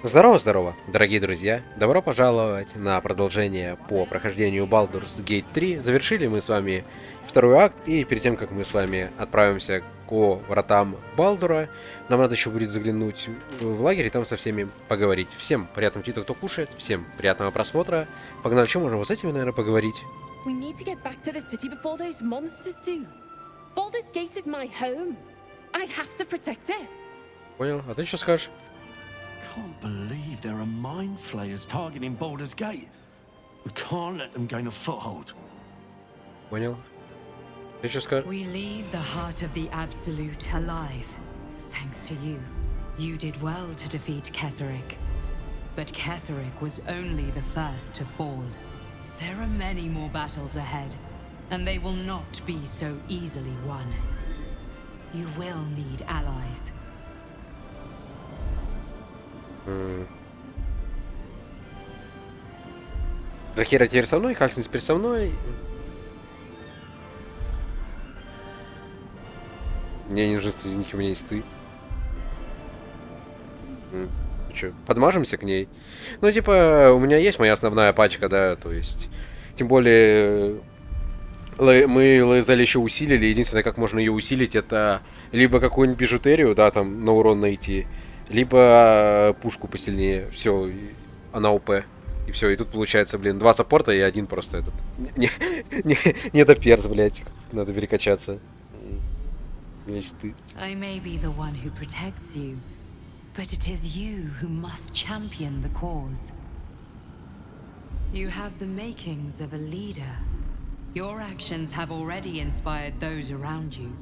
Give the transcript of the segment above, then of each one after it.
Здорово-здорово, дорогие друзья! Добро пожаловать на продолжение по прохождению Baldur's Gate 3. Завершили мы с вами второй акт, и перед тем, как мы с вами отправимся к вратам Балдура, нам надо еще будет заглянуть в лагерь и там со всеми поговорить. Всем приятного аппетита, кто кушает, всем приятного просмотра. Погнали, что можем вот с этими, наверное, поговорить? We need to get back to the city before those monsters do. Baldur's Gate is my home. I have to protect it. Понял, а ты что скажешь? Can't believe there are mind flayers targeting Baldur's Gate. We can't let them gain a foothold. Понял. Ты что скажешь? We leave the heart of the Absolute alive. Thanks to you. You did well to defeat Ketheric. But Ketheric was only the first to fall. There are many more battles ahead, and they will not be so easily won. You will need allies. Рахира теперь со мной, Хальсин теперь со мной. Не нужно, извините, у меня есть ты. Че, подмажемся к ней? Ну, типа, у меня есть моя основная пачка, да, то есть... Тем более, мы Лаэзель еще усилили. Единственное, как можно ее усилить, это либо какую-нибудь бижутерию, да, там, на урон найти, либо пушку посильнее. Все, она ОП. И все, и тут получается, блин, 2 саппорта и один просто этот. Не до перс, блядь. Надо перекачаться. Есть ты. I may be the one who protects you, but it is you who must champion the cause. You have the makings of a leader. Your actions have already inspired those around you.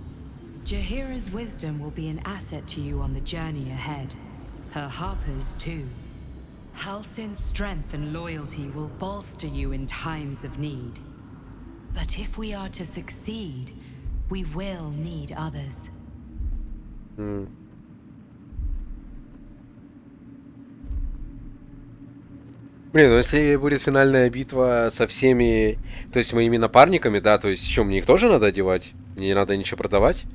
Jaheira's wisdom will be an asset to you on the journey ahead. Her harpers too. Halsin's strength and loyalty will bolster you in times of need. But if we are to succeed, we will need others. Блин, ну если будет финальная битва со всеми, то есть моими напарниками, да, то есть что, мне их тоже надо одевать? Мне не надо ничего продавать?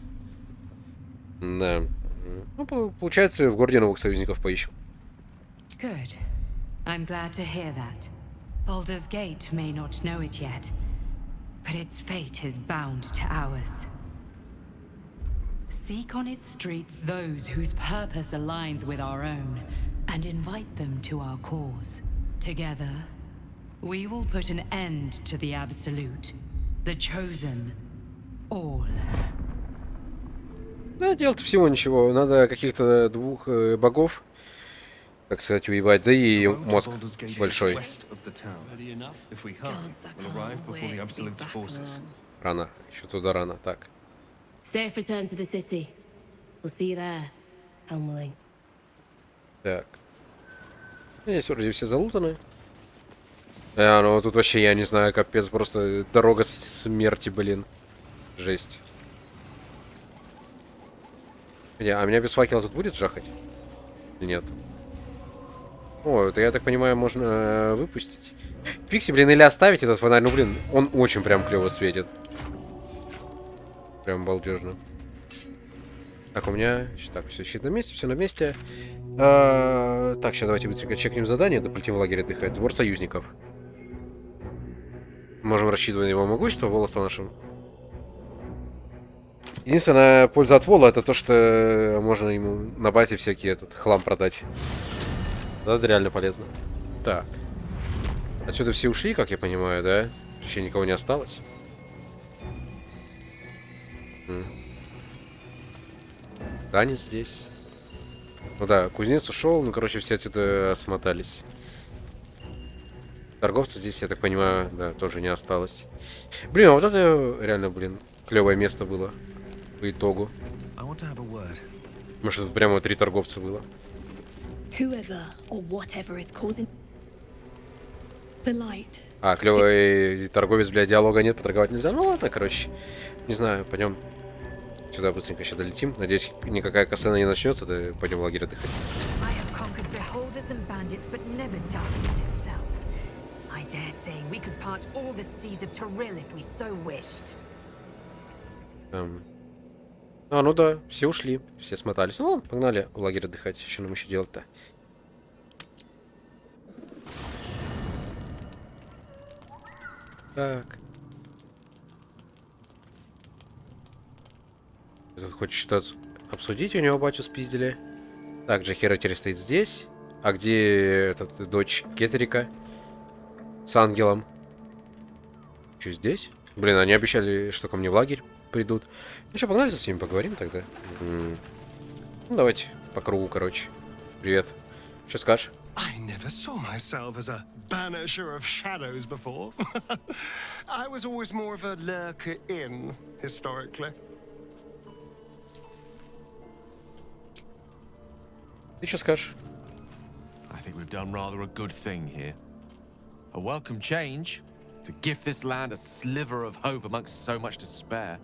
Да. Ну, получается, в городе новых союзников поищем. Good. I'm glad to hear that. Baldur's Gate may not know it yet, but its fate is bound to ours. Seek on its streets those whose purpose aligns with our own, and invite them to our cause. Together, we will put an end to the Absolute, the Chosen, all. Да, делать всего ничего. Надо каких-то 2 богов, так сказать, уебать. Да и мозг большой. Ready enough? If we hurry, we'll arrive before the Absolute's forces. Рано. Еще туда рано. Так. Safe return to the city. We'll see you there, Elmerling. Так. Здесь вроде все залутаны. Ну тут вообще, я не знаю, капец, просто дорога смерти, блин. Жесть. А меня без факела тут будет жахать? Или нет? О, это, я так понимаю, можно выпустить. Пикси, блин, или оставить этот фонарь. Ну, блин, он очень прям клево светит. Прям балдежно. Так, у меня... Так, все щит на месте, все на месте. Так, сейчас давайте быстренько чекнем задание. Да полетим в лагерь отдыхать. Сбор союзников. Можем рассчитывать на его могущество, волоса нашим. Единственная польза от вола — это то, что можно ему на базе всякий этот хлам продать. Да, это реально полезно. Так. Отсюда все ушли, как я понимаю, да? Вообще никого не осталось. Танец здесь. Ну да, кузнец ушел, ну короче, все отсюда смотались. Торговца здесь, я так понимаю, да, тоже не осталось. Блин, а вот это реально, блин, клевое место было по итогу. Может, тут прямо 3 торговца было. Whoever or whatever is causing the light. А, клевый торговец, бля, диалога нет, поторговать нельзя. Ну ладно, короче. Не знаю, пойдем сюда быстренько сейчас долетим. Надеюсь, никакая касцена не начнется, да пойдем в лагерь отдыхать. I have conquered beholders and bandits, but never darkness itself. I dare say we could part all the seas of Torill if we so wished. А, ну да, все ушли, все смотались. Ну ладно, погнали в лагерь отдыхать. Что нам еще делать-то? Так. Этот хочет что-то обсудить, у него батю спиздили. Так, Джахира теперь стоит здесь. А где этот дочь Кетрика с ангелом? Что, здесь? Блин, они обещали, что ко мне в лагерь придут. Ну что, погнали с ними поговорим тогда. Ну, давайте по кругу, короче. Привет. Что скажешь? I never saw myself as a banisher of shadows before. I was always more of a lurker in, historically. Ты что скажешь? I think we've done rather a good thing here. A welcome change to give this land a sliver of hope amongst so much despair.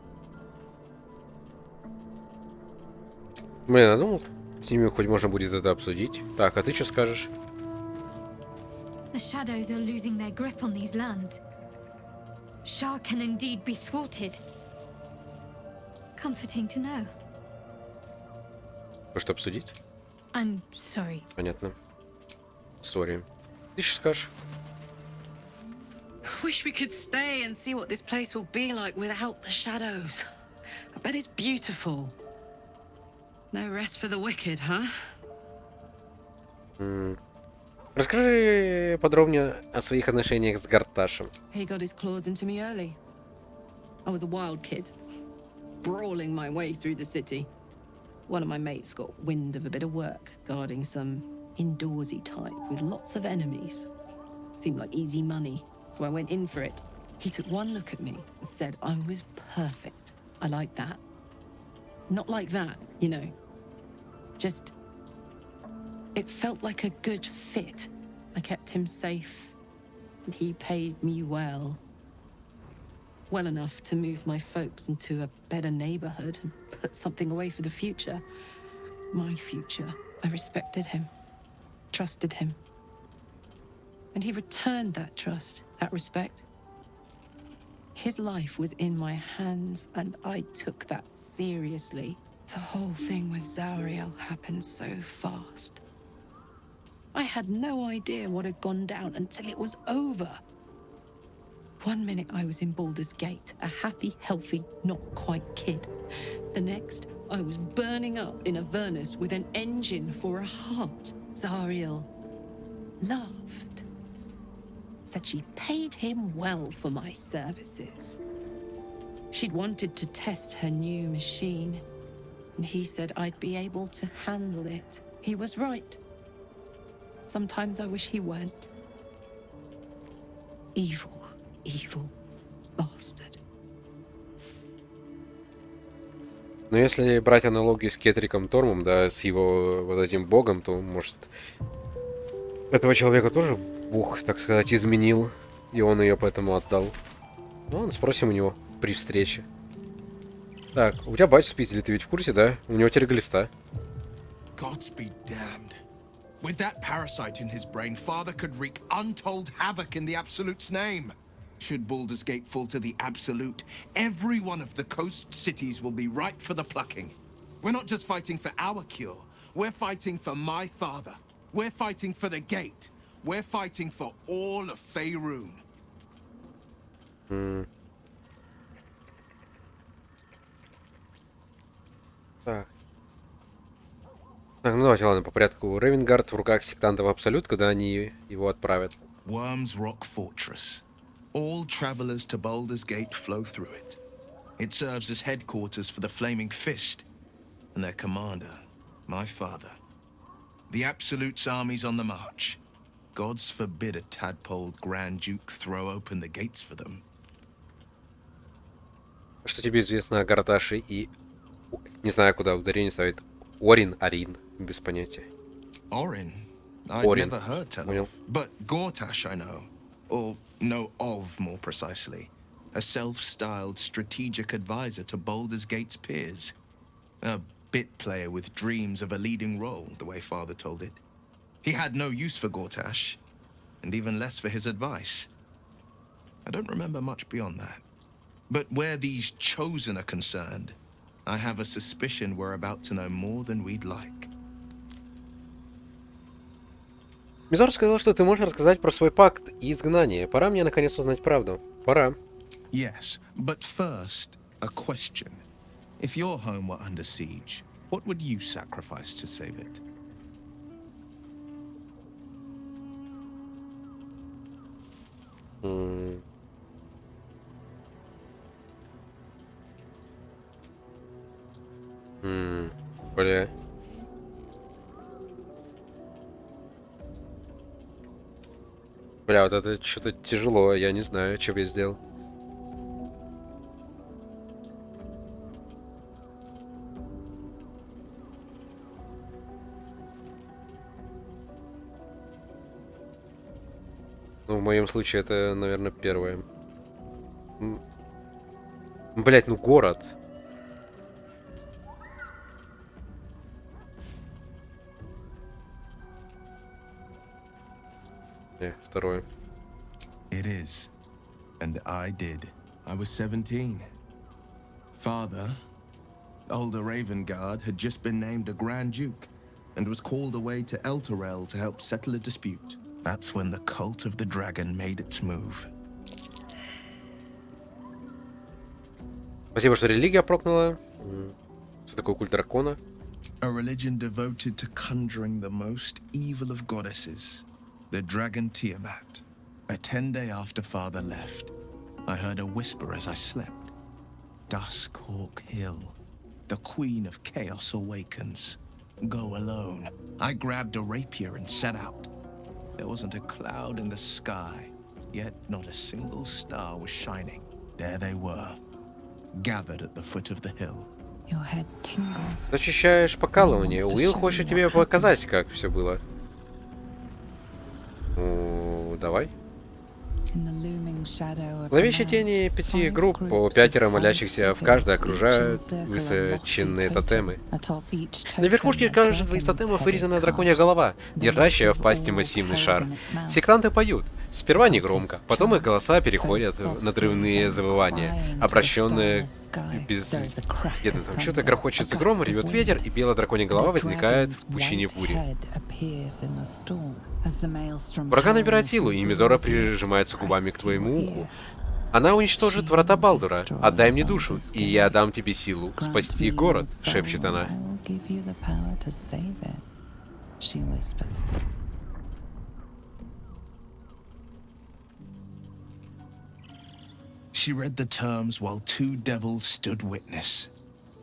Блин, я думал, с ними хоть можно будет это обсудить. Так, а ты что скажешь? The shadows are losing their grip on these lands. Shah can indeed be thwarted. Comforting to know. Что обсудить? I'm sorry. Понятно. Сори. Ты что скажешь? Wish we could stay and see what this place will be like without the shadows. I bet it's beautiful. No rest for the wicked, huh? Расскажи подробнее о своих отношениях с Гарташем. He got his claws into me early. I was a wild kid, brawling my way through the city. One of my mates got wind of a bit of work guarding some indoorsy type with lots of enemies. Seemed like easy money, so I went in for it. He took one look at me and said I was perfect. I like that. Not like that, you know. Just... it felt like a good fit. I kept him safe, and he paid me well. Well enough to move my folks into a better neighborhood and put something away for the future. My future. I respected him, trusted him. And he returned that trust, that respect. His life was in my hands, and I took that seriously. The whole thing with Zariel happened so fast. I had no idea what had gone down until it was over. One minute I was in Baldur's Gate, a happy, healthy, not quite kid. The next, I was burning up in Avernus with an engine for a heart. Zariel laughed. Said she paid him well for my services. She'd wanted to test her new machine, and he said I'd be able to handle it. He was right. Sometimes I wish he weren't. Evil, evil bastard. Но если брать аналогию с Кетриком Тормом, да, с его вот этим богом, то, может, этого человека тоже бог, так сказать, изменил, и он ее поэтому отдал. Ну, спросим у него при встрече. Так, у тебя батю спиздили, ты ведь в курсе, да? У него теперь глиста. Gods be damned. With that parasite in his brain, Father could wreak untold havoc in the Absolute's name. Should Baldur's Gate fall to the Absolute, every one of the coast cities will be ripe for the plucking. We're not just fighting for our cure, we're fighting for my father. We're fighting for the Gate. We're fighting for all of Faerun. Так. Так, ну давайте, ладно, по порядку. Ревенгард в руках сектантов Абсолют, когда они его отправят. Worm's Rock Fortress. All travelers to Baldur's Gate flow through it. It serves as headquarters for the Flaming Fist and their commander, my father. The Absolute's army's on the march. Gods forbid a tadpoled Grand Duke throw open the gates for them. Что тебе известно о Гарташе и... Не знаю, куда ударение ставит. Арин, без понятия. Orin? I'd never heard tell of, but Gortash I know. Or know of, more precisely. A self-styled strategic advisor to Baldur's Gate's peers. A bit player with dreams of a leading role, the way Father told it. He had no use for Gortash, and even less for his advice. I don't remember much beyond that. But where these Chosen are concerned, I have a suspicion we're about to know more than we'd like. Мизор сказал, что ты можешь рассказать про свой пакт и изгнание. Пора мне наконец узнать правду. Пора. Yes, but first, a question. If your home were under siege, what would you sacrifice to save it? Бля. Бля, вот это что-то тяжело, я не знаю, что бы я сделал. Ну, в моем случае это, наверное, первое. Блять, ну город. Второе. It is. And I did. I was 17. Father, older Ravengard, had just been named a Grand Duke and was called away to Elturel to help settle a dispute. That's when the cult of the dragon made its move. Спасибо, что религия прокнула. Что такое культ дракона? A religion devoted to conjuring the most evil of goddesses, the dragon Tiamat. A 10-day after Father left, I heard a whisper as I slept. Duskhawk Hill. The Queen of Chaos awakens. Go alone. I grabbed a rapier and set out. There wasn't a cloud in the sky, yet not a single star was shining. There they were, gathered at the foot of the hill. Your head tingles. Ощущаешь покалывание. Уилл хочет тебе показать, как все было. Ну, давай. В зловещей тени 5 групп, по 5 молящихся в каждой, окружают высоченные тотемы. На верхушке каждого из тотемов вырезана драконья голова, держащая в пасти массивный шар. Сектанты поют. Сперва негромко, потом их голоса переходят в надрывные завывания, обращенные без... Там что-то грохочет за гром, ревет ветер, и белая драконья голова возникает в пучине бури. Ураган набирает силу, и Мизора прижимается губами к твоему уху. Она уничтожит врата Балдура. Отдай мне душу, и я дам тебе силу спасти город, шепчет она. She read the terms while 2 devils stood witness.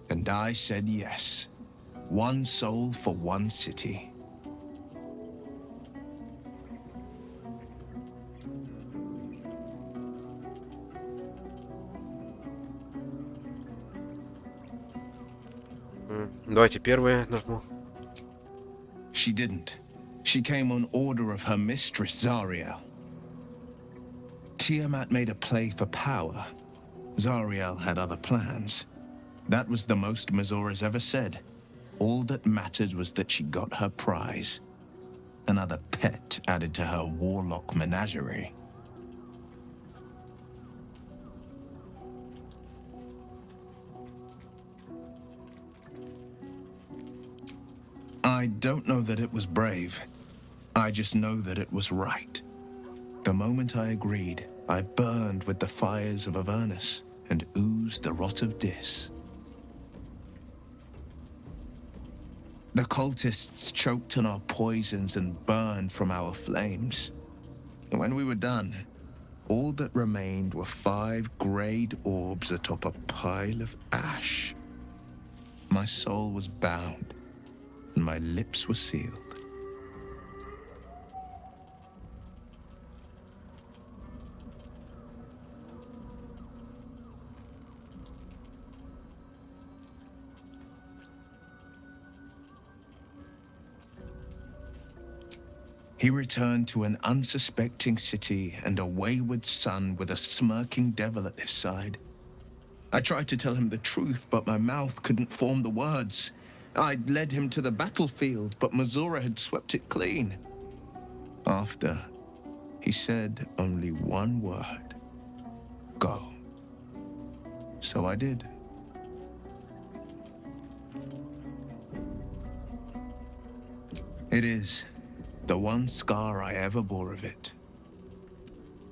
And I said yes. 1 soul for 1 city. Давайте первое нажму. She didn't. She came on order of her mistress, Zariel. Tiamat made a play for power. Zariel had other plans. That was the most Mizora's ever said. All that mattered was that she got her prize. Another pet added to her warlock menagerie. I don't know that it was brave. I just know that it was right. The moment I agreed, I burned with the fires of Avernus and oozed the rot of Dis. The cultists choked on our poisons and burned from our flames. And when we were done, all that remained were 5 greyed orbs atop a pile of ash. My soul was bound, and my lips were sealed. He returned to an unsuspecting city and a wayward son with a smirking devil at his side. I tried to tell him the truth, but my mouth couldn't form the words. I'd led him to the battlefield, but Mizora had swept it clean. After, he said only one word. Go. So I did. It is the one scar I ever bore of it.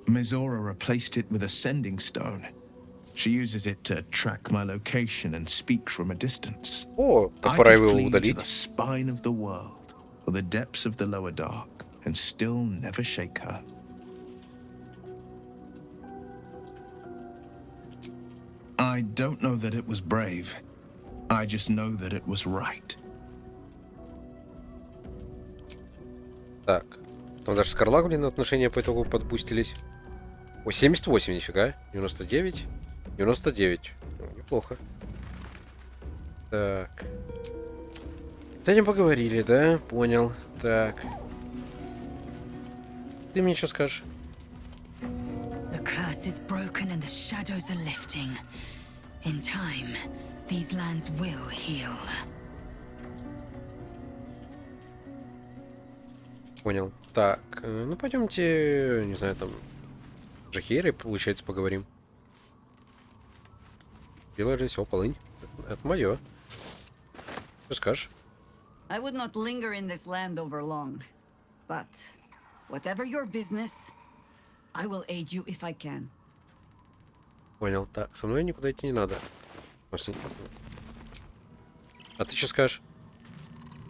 Mizora replaced it with a sending stone. She uses it to track my location and speak from a distance. О, так I пора could его flee to the удалить. spine of the world, or the depths of the lower dark, and still never shake her. I don't know that it was brave. I just know that it was right. Так. Там даже с Карла, блин, отношения по итогу подбустились. О, 78, нифига. 99. 99. Ну, неплохо. Так. С этим поговорили, да? Понял. Так. Ты мне что скажешь? The curse is broken and the shadows are lifting. In time, these lands will heal. Понял. Так, ну пойдемте, не знаю, там, с Джахейрой, получается, поговорим. Белая же все, полынь. Это мое. Что скажешь? I would not linger in this land over long, but whatever your business, I will aid you if I can. Понял. Так, со мной никуда идти не надо. Может, а ты что скажешь?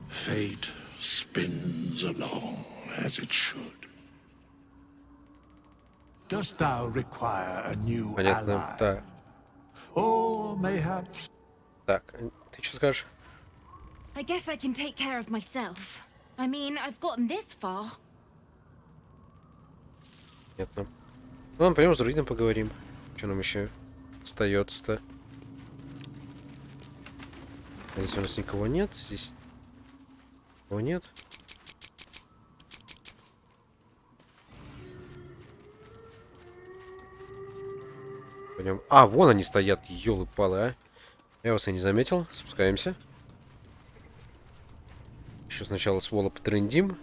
Fate spins along as it should. Dost thou require a new Понятно. ally? Так. Or mayhaps... Так, ты что скажешь? I guess I can take care of myself. I mean, I've gotten this far. Понятно. Ну, ладно, пойдем с друидом поговорим. Что нам еще остается-то? Здесь у нас никого нет. Здесь никого нет. Пойдем. А, вон они стоят, ёлы-палы, а. Я вас и не заметил. Спускаемся. Еще сначала с вола потрындим.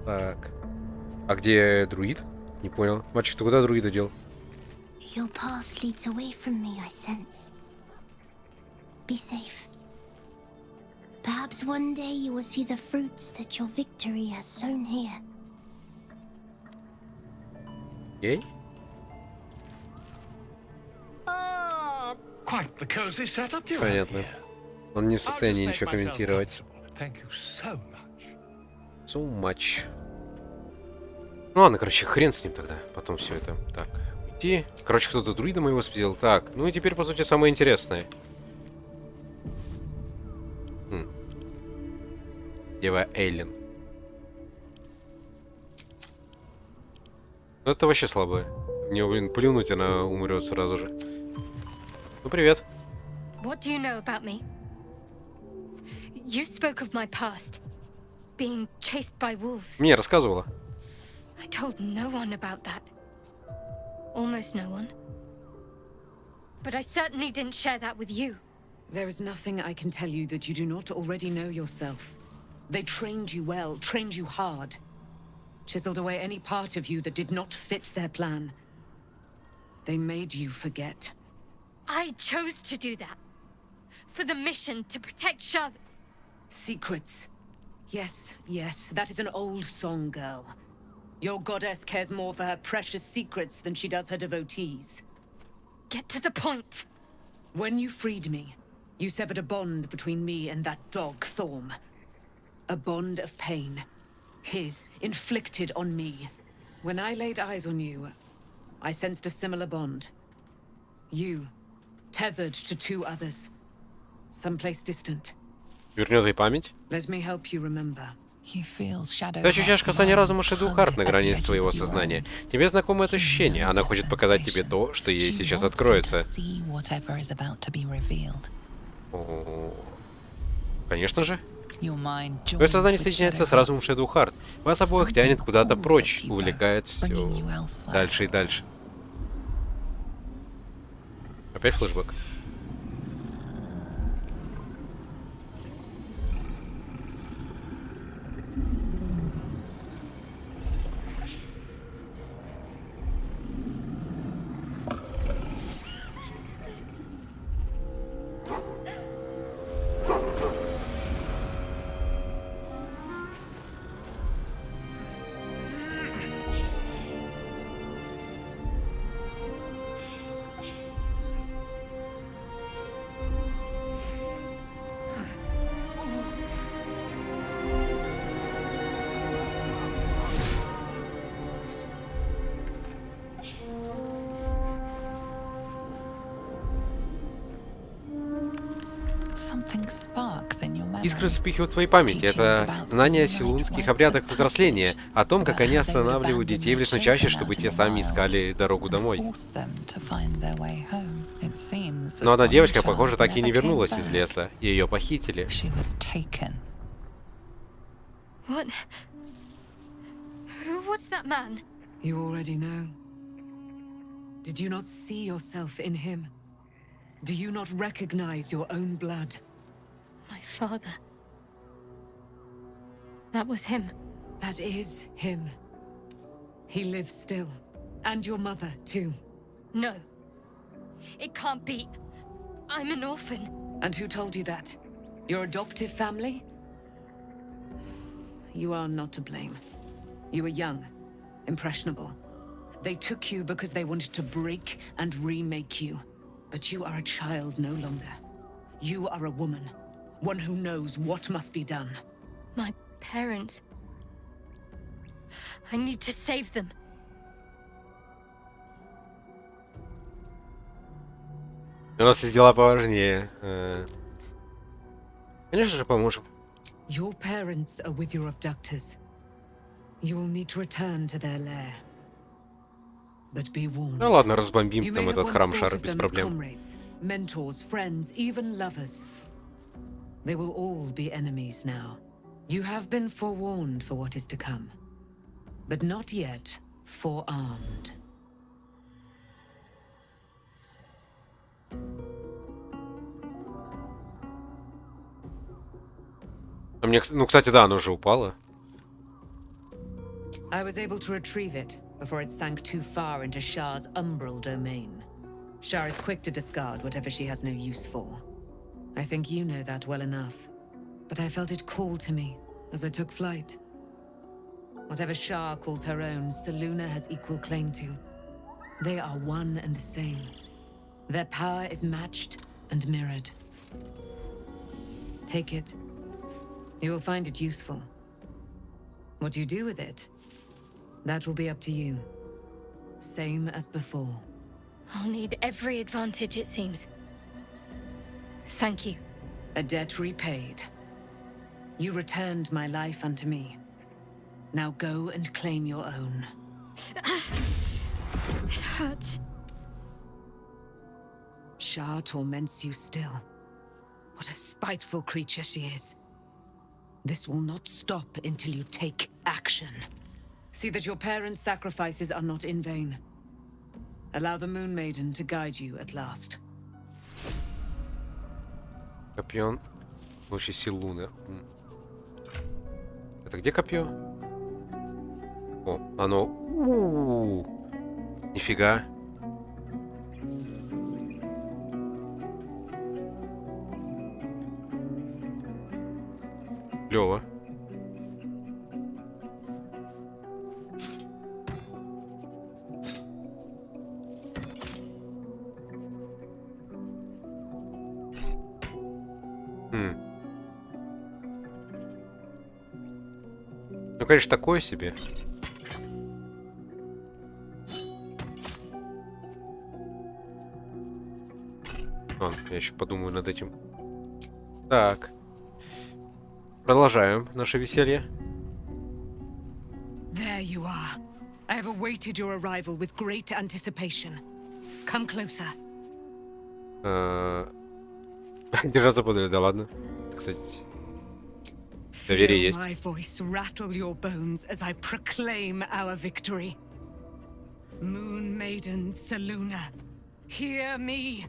Так. А где друид? Не понял. Мальчик, ты куда друида дел? Your path leads away from me, I sense. Be safe. Perhaps one day you will see the fruits that your victory has sown here. Ей? Quite the cozy setup you have Понятно. here. Он не в I'll состоянии just make ничего myself комментировать. comfortable. Thank you so much. So much. Ну ладно, короче, хрен с ним тогда. Потом все это. Так, уйти. Короче, кто-то друида моего сделал. Так, ну и теперь, по сути, самое интересное. Дева Эйлин. Ну это вообще слабое. В нее, блин, плюнуть, она умрет сразу же. Ну, привет. What do you know about me? You spoke of my past. Being chased by wolves. Мне рассказывала. I told no one about that. Almost no one. But I certainly didn't share that with you. There is nothing I can tell you that you do not already know yourself. They trained you well, trained you hard. Chiseled away any part of you that did not fit their plan. They made you forget. I chose to do that. For the mission to protect Shaz. Secrets. Yes, yes, that is an old song, girl. Your goddess cares more for her precious secrets than she does her devotees. Get to the point. When you freed me, you severed a bond between me and that dog, Thorm. A bond of pain. His, inflicted on me. When I laid eyes on you, I sensed a similar bond. You, tethered to two others. Someplace distant. Вернет ей память. Let me help you remember. Ты ощущаешь касание разума Шэдоухарт на границе своего сознания. Тебе знакомо это ощущение. Она хочет показать тебе то, что ей сейчас откроется. О, конечно же. Твое сознание соединяется с разумом Шэдоухарт. Вас обоих тянет куда-то прочь, увлекает все дальше и дальше. Опять флешбэк. Искры вспыхивают в твоей памяти. Это знание о силунских обрядах взросления, о том, как они останавливают детей в лесной чаще, чтобы те сами искали дорогу домой. Но одна девочка, похоже, так и не вернулась из леса, и ее похитили. What? Who was that man? You already know. Did you not see yourself in him? Do you not recognize your own blood? My father. That was him. That is him. He lives still. And your mother, too. No. It can't be. I'm an orphan. And who told you that? Your adoptive family? You are not to blame. You were young, impressionable. They took you because they wanted to break and remake you. But you are a child no longer. You are a woman. One who knows what must be done. My parents. I need to save them. У нас есть дела поважнее. Конечно же, поможем. Your parents are with your abductors. You will need to return to their lair. But be warned. Ну ладно, разбомбим там этот храм шара без проблем. Mentors, friends, even lovers. They will all be enemies now. You have been forewarned for what is to come, but not yet forearmed. А мне, ну, кстати, да, оно же упало. I was able to retrieve it before it sank too far into Shah's umbral domain. Shah is quick to discard whatever she has no use for. I think you know that well enough. But I felt it call to me as I took flight. Whatever Shah calls her own, Selûne has equal claim to. They are one and the same. Their power is matched and mirrored. Take it. You will find it useful. What you do with it, that will be up to you. Same as before. I'll need every advantage, it seems. Thank you. A debt repaid. You returned my life unto me. Now go and claim your own. It hurts. Shah torments you still. What a spiteful creature she is. This will not stop until you take action. See that your parents' sacrifices are not in vain. Allow the Moon Maiden to guide you at last. Копье лучше Силуны. Это где копье? О, оно... Нифига. Клево. Ну, конечно, такое себе. Ладно, я еще подумаю над этим. Так. Продолжаем наше веселье. There you are. I have awaited your arrival with great anticipation. Come closer. Держаться подали, да ладно. Кстати, доверие есть. My voice rattle your bones as I proclaim our victory. Moon Maiden Selûne, hear me.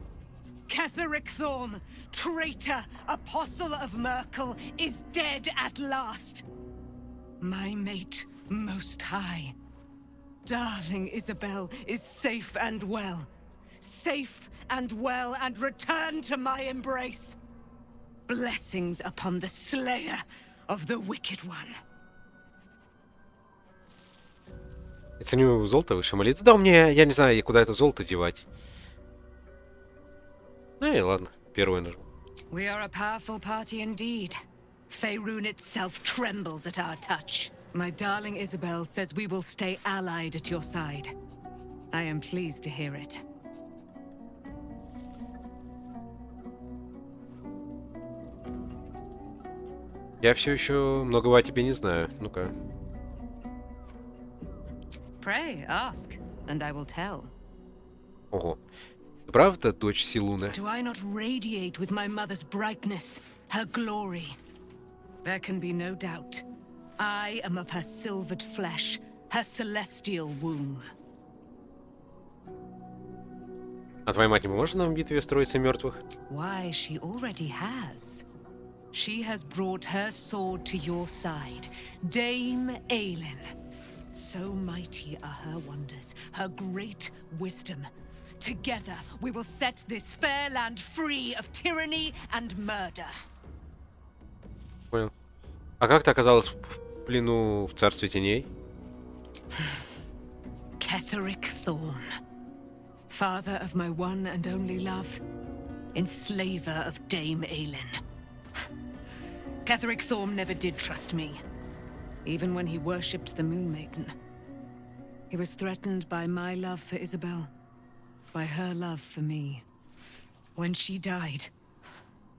Ketheric Thorm, traitor, apostle of Merkel, is dead at last. My mate, most high. Darling Isabel is safe and well. Safe and well, and return to my embrace. Blessings upon the slayer of the wicked one. Я ценю золото выше молитвы. Да, мне, я не знаю, куда это золото девать. Ну и ладно, первый нажму. We are a powerful party indeed. Faerun itself trembles at our touch. My darling Isabel says we will stay allied at your side. I am pleased to hear it. Я все еще многого о тебе не знаю. Ну-ка. Pray, ask, and I will tell. Ого. Правда, дочь Силуны? Do I not radiate with my mother's brightness, her glory? There can be no doubt. I am of her silvered flesh, her celestial womb. А твоя мать не поможет нам в битве с Троицей мертвых? Why, she already has. She has brought her sword to your side, Dame Aelin. So mighty are her wonders, her great wisdom. Together, we will set this fair land free of tyranny and murder. Понял. А как ты оказалась в плену в Царстве Теней? Ketheric Thorn, father of my one and only love, enslaver of Dame Aelin. Ketheric Thorn never did trust me, even when he worshipped the Moon Maiden. He was threatened by my love for Isabel, by her love for me. When she died,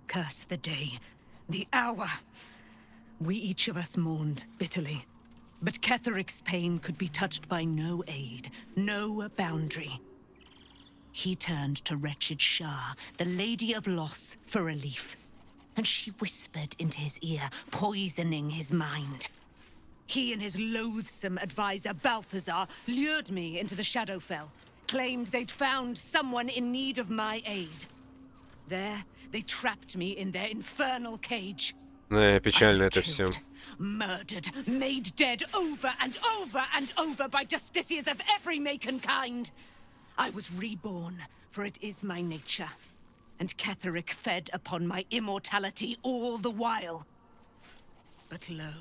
curse the day, the hour. We each of us mourned bitterly. But Ketheric's pain could be touched by no aid, no boundary. He turned to wretched Shah, the Lady of Loss, for relief. And she whispered into his ear, poisoning his mind. He and his loathsome advisor, Balthazar, lured me into the Shadowfell, claimed they'd found someone in need of my aid. There, they trapped me in their infernal cage. Печально это все. Murdered, made dead over and over and over by justiciars of every make and kind. I was reborn, for it is my nature. And Ketheric fed upon my immortality all the while. But lo,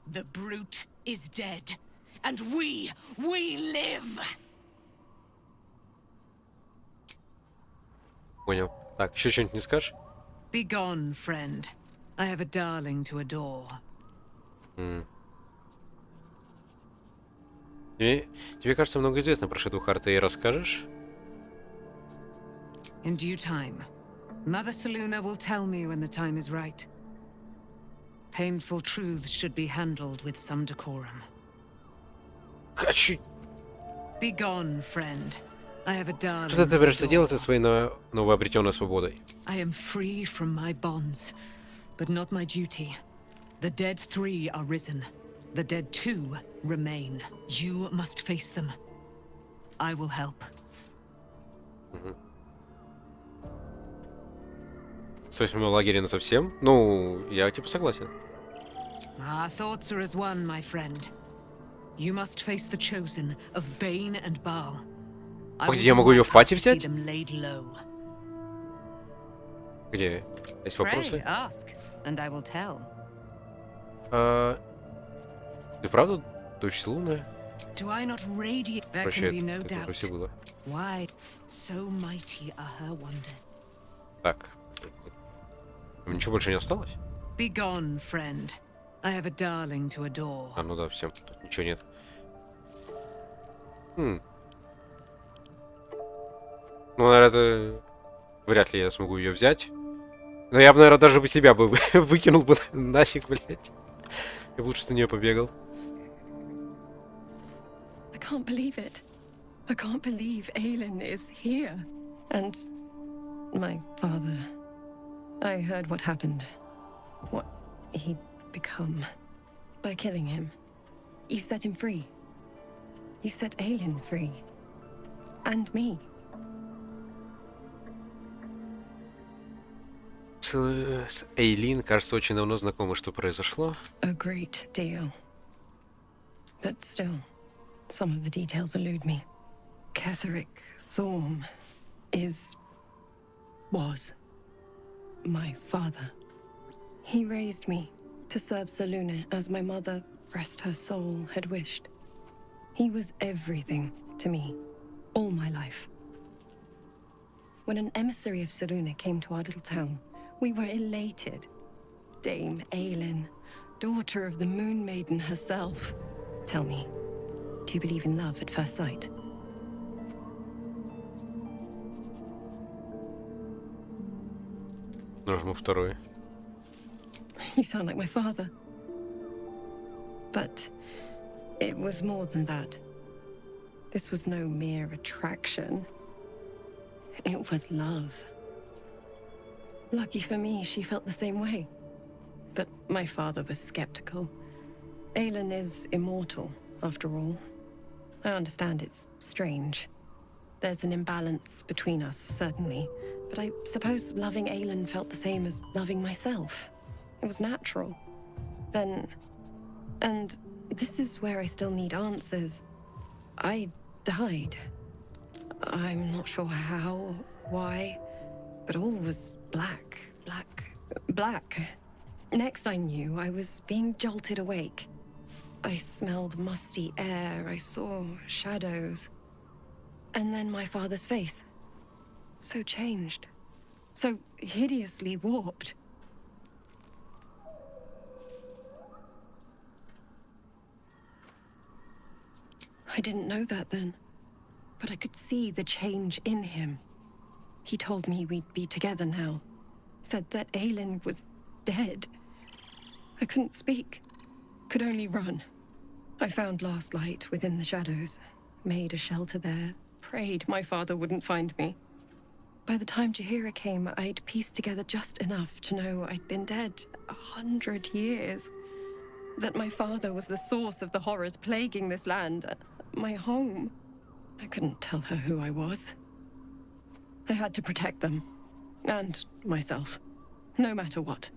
the brute is dead, and we live! Понял. Так, еще что-нибудь не скажешь? Be gone, friend. I have a darling to adore. Тебе, кажется, много известно про Шэдоухарта, и расскажешь? In due time, Mother Selûne will tell me when the time is right. Painful truths should be handled with some decorum. Хочу... Be gone, friend. I have a darling. Что ты собираешься делать со своей новообретенной свободой? I am free from my bonds, but not my duty. The dead 3 are risen. The dead 2 remain. You must face them. I will help. Ставь в лагере насовсем? Ну, я типа согласен. Our thoughts are as one, my friend. You must face the chosen of Bane and Baal. Где я могу ее в пати взять? Где? Есть вопросы? Ты правда дочь Лунная? Вообще, это все было. Так. Ничего больше не осталось? А, ну да, все. Тут ничего нет. Ну, наверное, это... Вряд ли я смогу ее взять. Но я бы, наверное, даже бы себя бы выкинул бы нафиг, блядь. Я бы лучше с нее побегал. I can't believe it. I can't believe Aelin is here. And my father. I heard what happened. What he'd become. By killing him. You set him free. You set Aelin free. And me. С Эйлин, кажется, очень давно знакомы, что произошло. A great deal. But still, some of the details elude me. Ketheric Thorn was my father. He raised me to serve Selûne as my mother, rest her soul, had wished. He was everything to me, all my life. When an emissary of Selûne came to our little town, we were elated. Dame Aelin, daughter of the Moon Maiden herself. Tell me, do you believe in love at first sight? Нажму второй. You sound like my father. But it was more than that. This was no mere attraction. It was love. Lucky for me, she felt the same way. But my father was skeptical. Aelin is immortal, after all. I understand it's strange. There's an imbalance between us, certainly. But I suppose loving Aelin felt the same as loving myself. It was natural. Then... And this is where I still need answers. I died. I'm not sure how, why, but all was black. Next I knew, I was being jolted awake. I smelled musty air, I saw shadows. And then my father's face. So changed. So hideously warped. I didn't know that then, but I could see the change in him. He told me we'd be together now. Said that Aelin was dead. I couldn't speak. Could only run. I found last light within the shadows. Made a shelter there. Prayed my father wouldn't find me. By the time Jaheira came, I'd pieced together just enough to know I'd been dead 100 years. That my father was the source of the horrors plaguing this land. My home. I couldn't tell her who I was. I had to protect them. And myself. No matter what.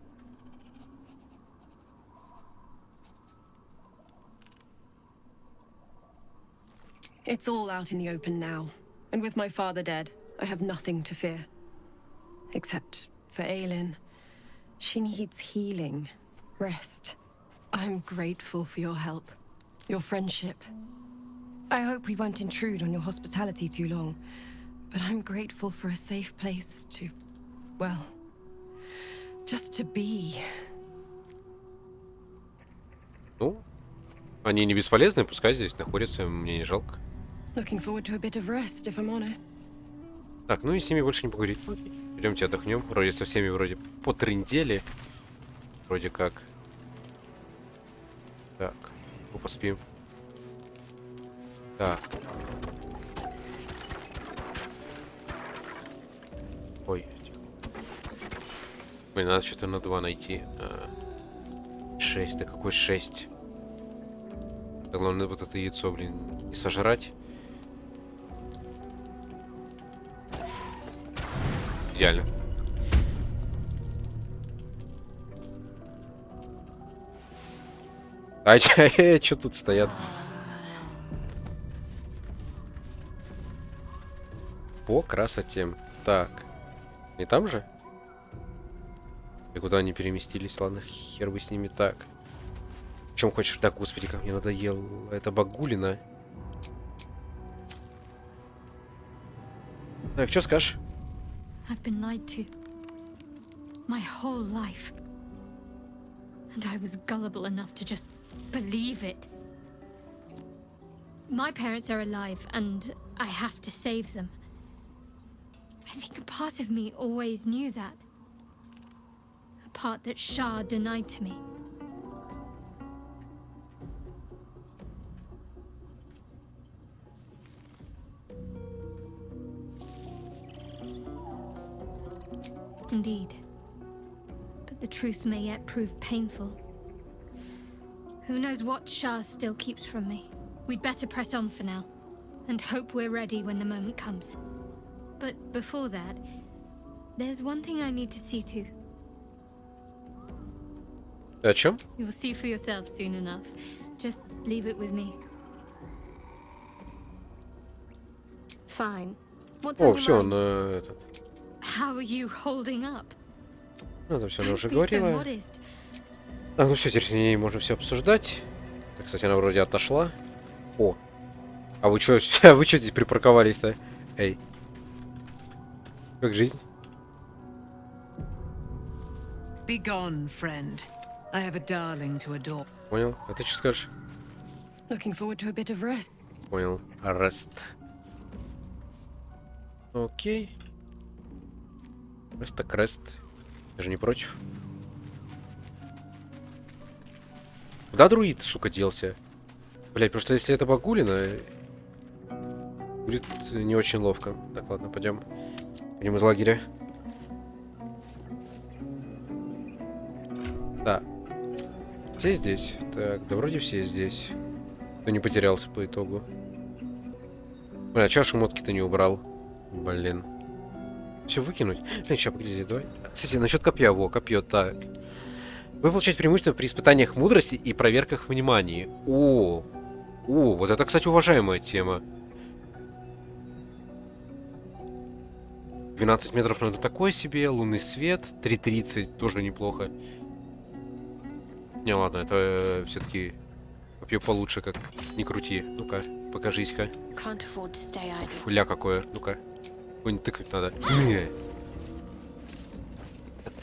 It's all out in the open now. And with my father dead, I have nothing to fear. Except for Aelin. She needs healing. Rest. I'm grateful for your help. Your friendship. I hope we won't intrude on your hospitality too long. But I'm grateful for a safe place to... well... just to be. Ну, они не бесполезны, пускай здесь находятся, мне не жалко. Looking forward to a bit of rest, if I'm honest. Так, ну и с ними больше не поговорить. Идемте отдохнем. Вроде со всеми вроде потрындели. Вроде как. Так, ну поспим. Так. Ой. Блин, надо что-то на 2 найти. 6, да какой 6? Да главное вот это яйцо, блин, не сожрать. Идеально. А что тут стоят? По красоте. Так. Не там же? И куда они переместились? Ладно, хер бы с ними так. В чем хочешь? Так, господи, как мне надоело. Это багулина. Так, что скажешь? I've been lied to. My whole life. And I was gullible enough to just believe it. My parents are alive, and I have to save them. I think a part of me always knew that. A part that Shah denied to me. Indeed. But the truth may yet prove painful. Who knows what Shah still keeps from me? We'd better press on for now, and hope we're ready when the moment comes. But before that, there's one thing I need to see to. О чем? You'll see for yourself soon enough. Just leave it with me. Fine. What's on О, your все, mind? на этот. How are you holding up? Ну, это все она Don't уже be so говорила. modest. А, ну все, теперь с ней можно все обсуждать. Так, кстати, она вроде отошла. О. А вы что, вы что здесь припарковались-то? Эй. Как жизнь? Be gone, friend. I have a darling to adore. Понял. А ты что скажешь? Looking forward to a bit of rest. Понял. Арест. Окей. Рест так рест. Я же не против. Куда друид, сука, делся? Блять, потому что если это багулина, будет не очень ловко. Так, ладно, пойдем. Пойдем из лагеря. Да. Все здесь? Так, да вроде все здесь. Кто не потерялся по итогу. Бля, чё шмотки-то не убрал? Блин. Все выкинуть? Блин, сейчас, погодите, давай. Кстати, насчет копья, во, копье, так. Вы получаете преимущество при испытаниях мудрости и проверках внимания. О, вот это, кстати, уважаемая тема. 12 метров, ну это такое себе. Лунный свет. 3.30, тоже неплохо. Не, ладно, это все-таки копье получше, как ни крути. Ну-ка, покажись-ка. Фуля какое, ну-ка. Какой-нибудь тыкать надо.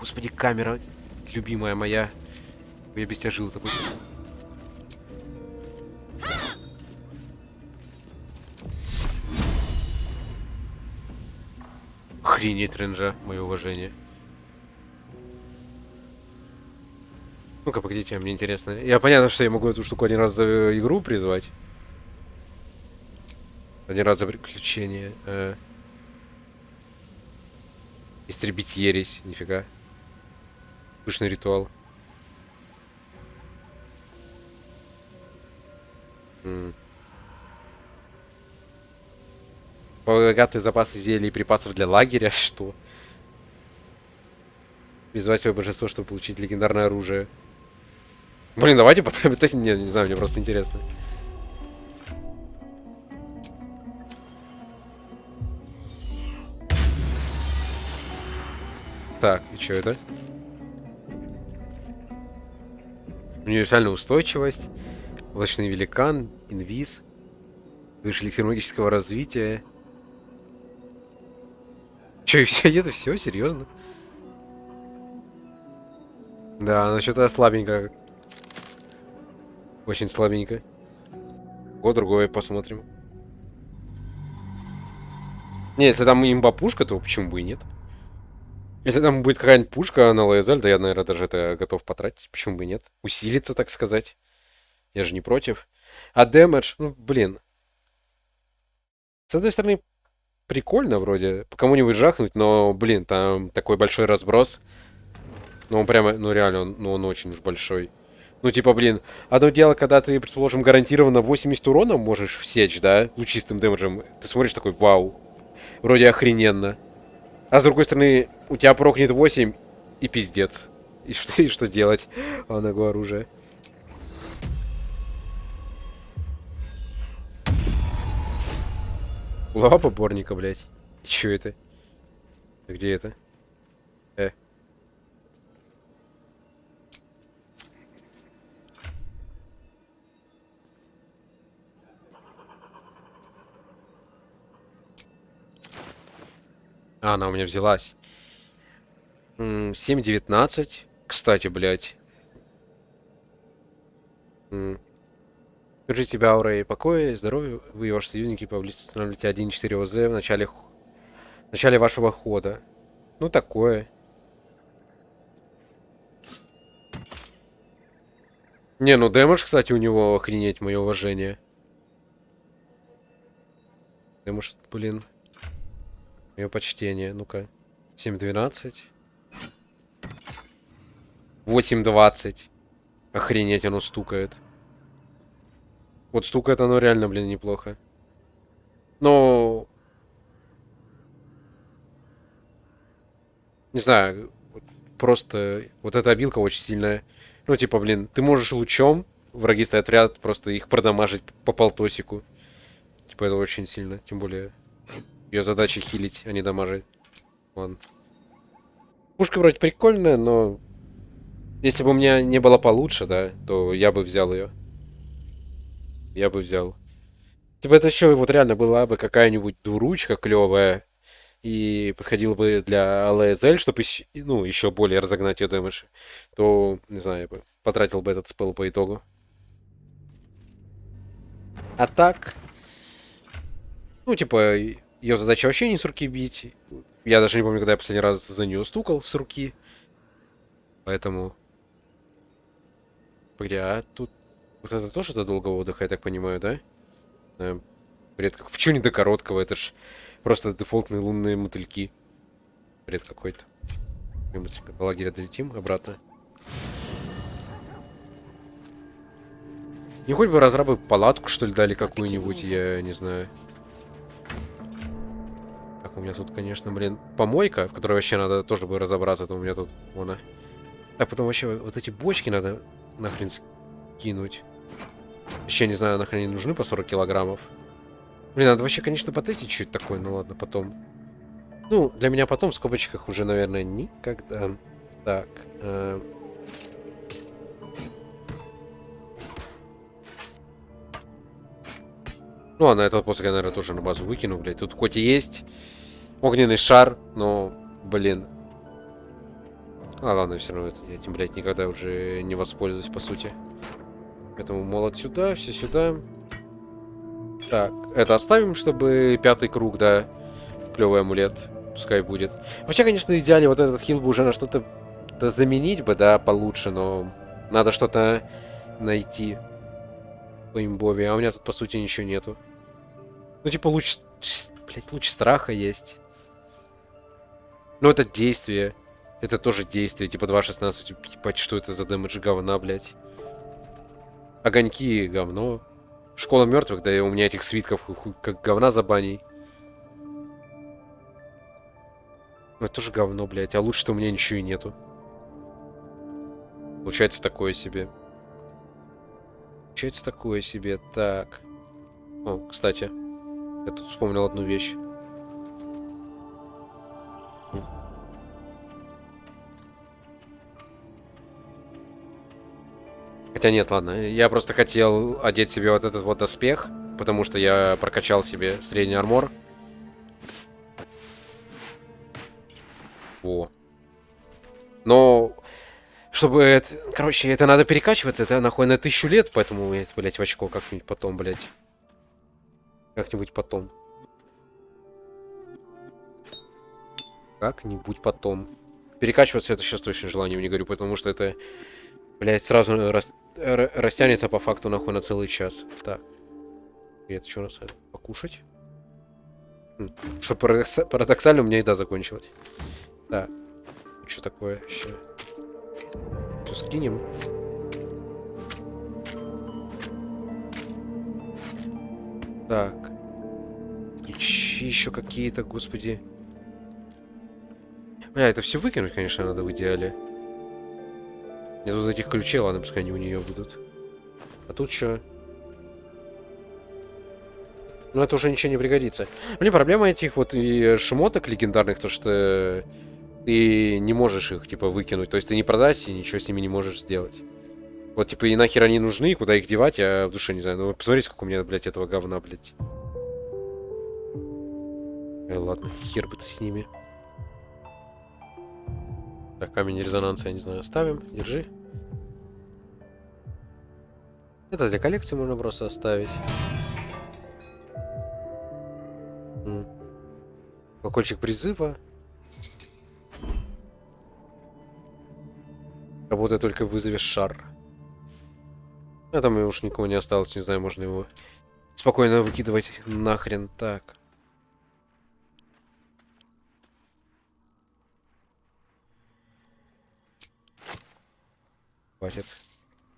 Господи, камера, любимая моя. Я без тебя жил такой. Охренеть, ренжа, мое уважение. Ну-ка, погодите, мне интересно. Я понятно, что я могу эту штуку один раз за игру призвать. Один раз за приключение. Истребить ересь, нифига. Пышный ритуал. Богатые запасы зелий и припасов для лагеря. Что? Призвать свое божество, чтобы получить легендарное оружие. Блин, давайте потом... Не знаю, мне просто интересно. Так, и что это? Универсальная устойчивость. Облачный великан. Инвиз. Высший эликсир магического развития. Че, это все? Серьезно? Да, ну что-то слабенько. Очень слабенько. Вот другое посмотрим. Не, если там имба-пушка, то почему бы и нет? Если там будет какая-нибудь пушка на ЛСЛ, да я, наверное, даже это готов потратить. Почему бы и нет? Усилиться, так сказать. Я же не против. А дэмэдж, ну, блин. С одной стороны, прикольно вроде. По кому-нибудь жахнуть, но, блин, там такой большой разброс. Ну, он прямо, ну, реально, он очень уж большой. Ну, типа, блин, одно дело, когда ты, предположим, гарантированно 80 урона можешь всечь, да? Ну, чистым дэмэджем. Ты смотришь такой, вау. Вроде охрененно. А с другой стороны, у тебя прокнет 8 и пиздец. И что делать? Ладно, го оружие. Лава поборника, блядь. Чё это? Где это? А, она у меня взялась. 7.19. Кстати, блядь. Держите себя аурой покоя и здоровья. Вы и ваши союзники поблизости устанавливаете 1.4 ОЗ в начале вашего хода. Ну, такое. Не, ну дэмэдж, кстати, у него охренеть, мое уважение. Дэмэдж, блин. Мое почтение. Ну-ка. 7.12. 8.20. Охренеть, оно стукает. Вот стукает оно реально, блин, неплохо. Но... Не знаю. Просто... Вот эта обилка очень сильная. Ну, типа, блин, ты можешь лучом, враги стоят ряд, просто их продамажить по полтосику. Типа, это очень сильно. Тем более... Ее задача хилить, а не дамажить. Ладно. Пушка вроде прикольная, но... Если бы у меня не было получше, да, то я бы взял ее. Я бы взял. Типа это еще вот реально была бы какая-нибудь дуручка клевая. И подходила бы для ЛСЛ, чтобы ну, еще более разогнать ее дэмэдж. То, не знаю, я бы потратил бы этот спел по итогу. А так... Ну, типа... Ее задача вообще не с руки бить. Я даже не помню, когда я последний раз за нее стукал с руки. Поэтому... Где? А тут Вот это тоже до долгого отдыха, я так понимаю, да? Бред как... Почему не до короткого? Это ж просто дефолтные лунные мотыльки. Бред какой-то. Мы до лагеря долетим обратно. Не хоть бы разрабы палатку, что ли, дали какую-нибудь, я не знаю. Так, у меня тут, конечно, блин, помойка, в которой вообще надо тоже бы разобраться, то у меня тут, вон она. Так, потом вообще вот эти бочки надо нахрен скинуть. Вообще не знаю, нахрен они нужны по 40 килограммов. Блин, надо вообще, конечно, потестить чуть такое, ну ладно, потом. Ну, для меня потом в скобочках уже, наверное, никогда. Так. Ну ладно, это после я, наверное, тоже на базу выкину, блядь. Тут хоть и есть огненный шар, но, блин. А, ладно, все равно я этим, блядь, никогда уже не воспользуюсь, по сути. Поэтому молот сюда, все сюда. Так, это оставим, чтобы 5-й круг, да. Клевый амулет, пускай будет. Вообще, конечно, в идеале вот этот хил бы уже на что-то заменить бы, да, получше, но надо что-то найти по имбове, а у меня тут, по сути, ничего нету. Ну, типа, луч... Блять, луч страха есть. Ну, это действие. Это тоже действие. Типа, 2.16. Типа, что это за дэмэдж говна, блять. Огоньки говно. Школа мертвых, да и у меня этих свитков как говна за баней. Ну, это тоже говно, блять. А лучше-то у меня ничего и нету. Получается такое себе. Получается такое себе. Так. О, кстати. Я тут вспомнил одну вещь. Хотя нет, ладно. Я просто хотел одеть себе вот этот вот доспех, потому что я прокачал себе средний армор. О. Но... Чтобы это... Короче, это надо перекачиваться. Это нахуй на 1000 лет, поэтому, блять, в очко как-нибудь потом, блять. Как-нибудь потом. Как-нибудь потом. Перекачиваться это сейчас точно желанием не говорю, потому что это, блядь, сразу растянется по факту нахуй на целый час. Так. И это что у нас? Покушать? Что парадоксально, у меня еда закончилась. Так. Что такое? Сейчас. Все скинем. Так. Ключи еще какие-то, господи. Бля, это все выкинуть, конечно, надо в идеале. Нет тут этих ключей, ладно, пускай они у нее будут. А тут что? Ну, это уже ничего не пригодится. Блин, проблема этих вот и шмоток легендарных, то что ты не можешь их, типа, выкинуть. То есть ты не продать и ничего с ними не можешь сделать. Вот, типа, и нахер они нужны, куда их девать, я в душе не знаю. Ну, посмотрите, сколько у меня, блядь, этого говна, блядь. Ладно, хер бы ты с ними. Так, камень резонанса, я не знаю, оставим. Держи. Это для коллекции можно просто оставить. Колокольчик призыва. Работает только вызовешь шар. А там уж никого не осталось, не знаю, можно его спокойно выкидывать нахрен. Так. Хватит.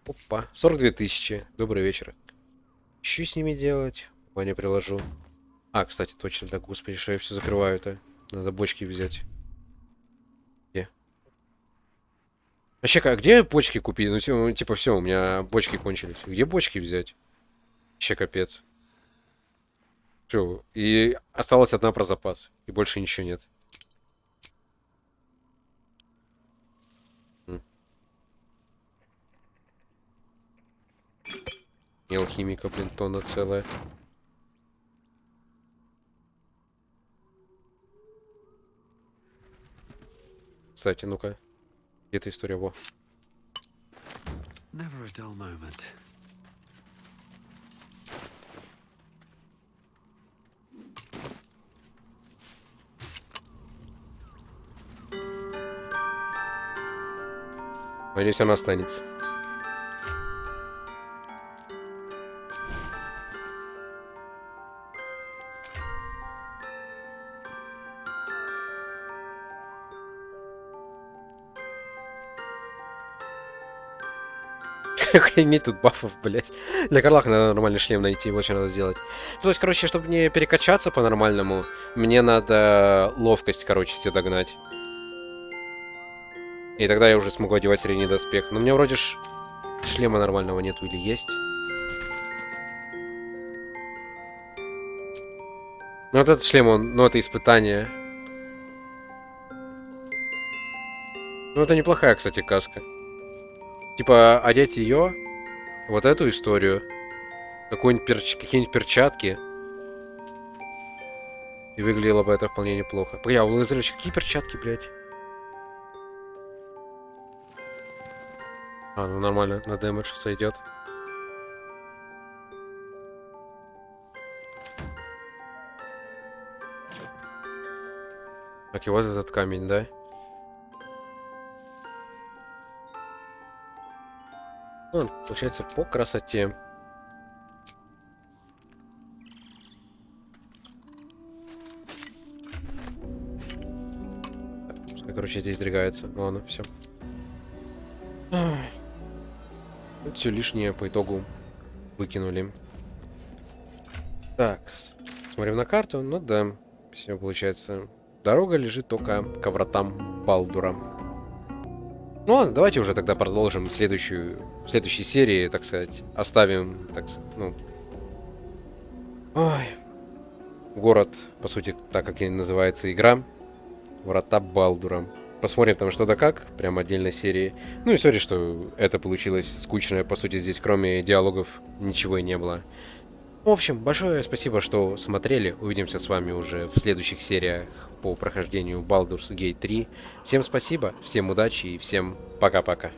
Опа. 42 тысячи. Добрый вечер. Что с ними делать? Ваня приложу. А, кстати, точно, да, господи, что я все закрываю-то. Надо бочки взять. Где? Вообще, где бочки купить? Ну, типа, все, у меня бочки кончились. Где бочки взять? Вообще, капец. Все, и осталась одна про запас. И больше ничего нет. И алхимика, блин, тонна целая. Кстати, ну-ка. Где-то история, во. Never a dull moment. Надеюсь, она останется. Нет тут бафов, блядь. Для Карлаха надо нормальный шлем найти, вот что надо сделать. То есть, короче, чтобы не перекачаться по-нормальному, мне надо ловкость, короче, все догнать. И тогда я уже смогу одевать средний доспех. Но у меня вроде ж шлема нормального нету или есть. Ну вот этот шлем, он, ну это испытание. Ну это неплохая, кстати, каска. Типа одеть ее, вот эту историю, какие-нибудь перчатки. И выглядело бы это вполне неплохо. Бля, у Лазаревича какие перчатки, блядь? А, ну нормально, на дэмэдж сойдет. Так, и вот этот камень, да? Ну, получается, по красоте. Пускай, короче, здесь сдвигается. Ладно, все. Все лишнее по итогу выкинули. Так, смотрим на карту. Ну да, все получается. Дорога лежит только к вратам Балдура. Ну ладно, давайте уже тогда продолжим в следующей серии, так сказать. Оставим, так сказать, ну... Ой. Город, по сути, так как и называется игра. Врата Балдура. Посмотрим там что да как, прям отдельной серии. Ну и сори, что это получилось скучное, по сути, здесь кроме диалогов ничего и не было. В общем, большое спасибо, что смотрели. Увидимся с вами уже в следующих сериях по прохождению Baldur's Gate 3. Всем спасибо, всем удачи и всем пока-пока.